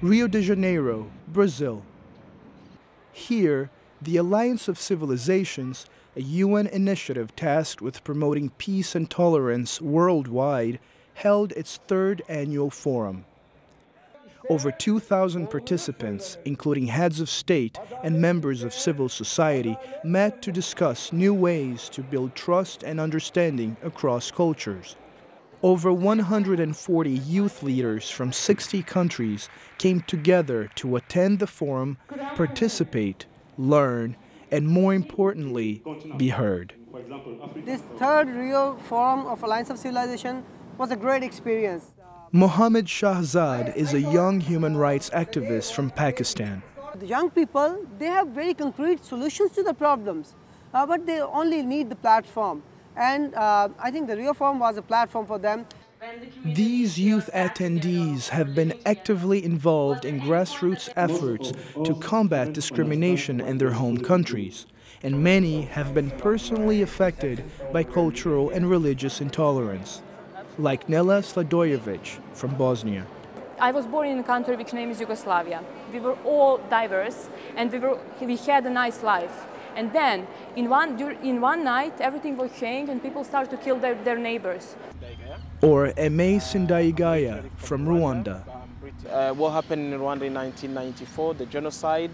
Rio de Janeiro, Brazil. Here, the Alliance of Civilizations, a UN initiative tasked with promoting peace and tolerance worldwide, held its third annual forum. Over 2,000 participants, including heads of state and members of civil society, met to discuss new ways to build trust and understanding across cultures. Over 140 youth leaders from 60 countries came together to attend the forum, participate, learn, and more importantly, be heard. This third Rio Forum of Alliance of Civilization was a great experience. Mohammed Shahzad is a young human rights activist from Pakistan. The young people, they have very concrete solutions to the problems, but they only need the platform. And I think the Rio Forum was a platform for them. These youth attendees have been actively involved in grassroots efforts to combat discrimination in their home countries, and many have been personally affected by cultural and religious intolerance, like Nela Sladojevic from Bosnia. I was born in a country which name is Yugoslavia. We were all diverse and we had a nice life. And then, in one night, everything was changed and people started to kill their neighbors. Or Aimé Sindaigaya from Rwanda. What happened in Rwanda in 1994, the genocide.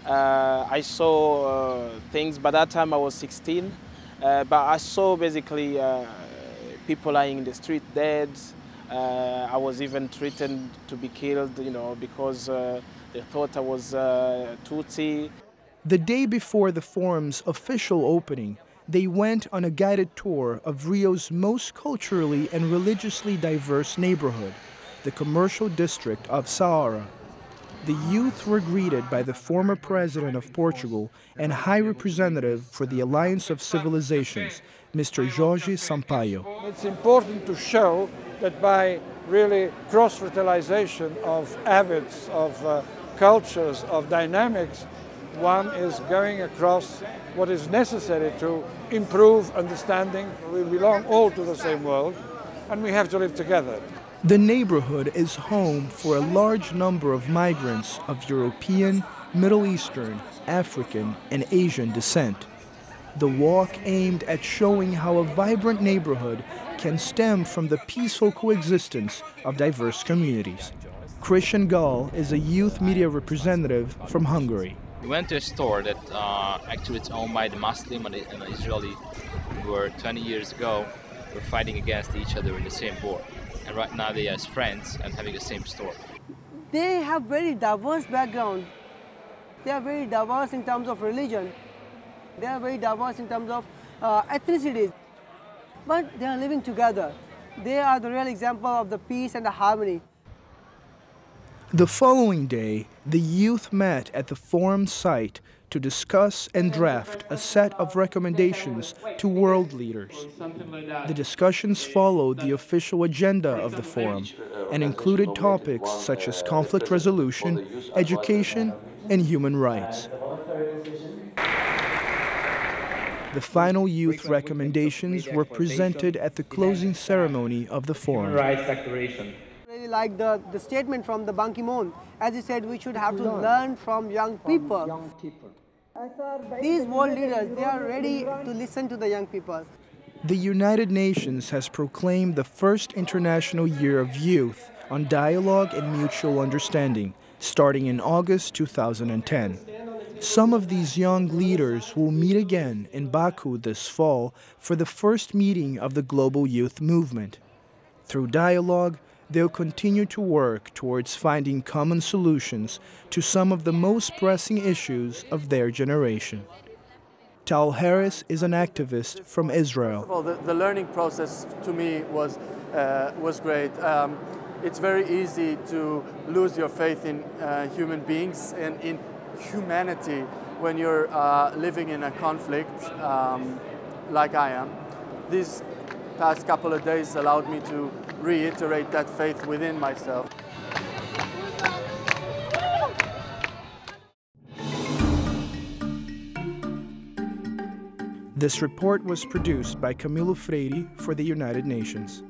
I saw things, by that time I was 16, but I saw basically people lying in the street dead. I was even threatened to be killed, because they thought I was Tutsi. The day before the forum's official opening, they went on a guided tour of Rio's most culturally and religiously diverse neighborhood, the commercial district of Saara. The youth were greeted by the former president of Portugal and High Representative for the Alliance of Civilizations, Mr. Jorge Sampaio. It's important to show that by really cross-fertilization of habits, of cultures, of dynamics, one is going across what is necessary to improve understanding. We belong all to the same world, and we have to live together. The neighborhood is home for a large number of migrants of European, Middle Eastern, African, and Asian descent. The walk aimed at showing how a vibrant neighborhood can stem from the peaceful coexistence of diverse communities. Christian Gall is a youth media representative from Hungary. We went to a store that actually it's owned by the Muslim and the Israeli, who were 20 years ago were fighting against each other in the same war. And right now they are as friends and having the same store. They have very diverse background. They are very diverse in terms of religion. They are very diverse in terms of ethnicities. But they are living together. They are the real example of the peace and the harmony. The following day, the youth met at the forum site to discuss and draft a set of recommendations to world leaders. The discussions followed the official agenda of the forum and included topics such as conflict resolution, education, and human rights. The final youth recommendations were presented at the closing ceremony of the forum. I really like the statement from the Ban Ki-moon. As he said, we should have to learn from young people. These world leaders, they are ready to listen to the young people. The United Nations has proclaimed the first International Year of Youth on Dialogue and Mutual Understanding, starting in August 2010. Some of these young leaders will meet again in Baku this fall for the first meeting of the global youth movement. Through dialogue, they'll continue to work towards finding common solutions to some of the most pressing issues of their generation. Tal Harris is an activist from Israel. Well, the learning process to me was great. It's very easy to lose your faith in human beings and in humanity when you're living in a conflict like I am. These past couple of days allowed me to reiterate that faith within myself. This report was produced by Camilo Freire for the United Nations.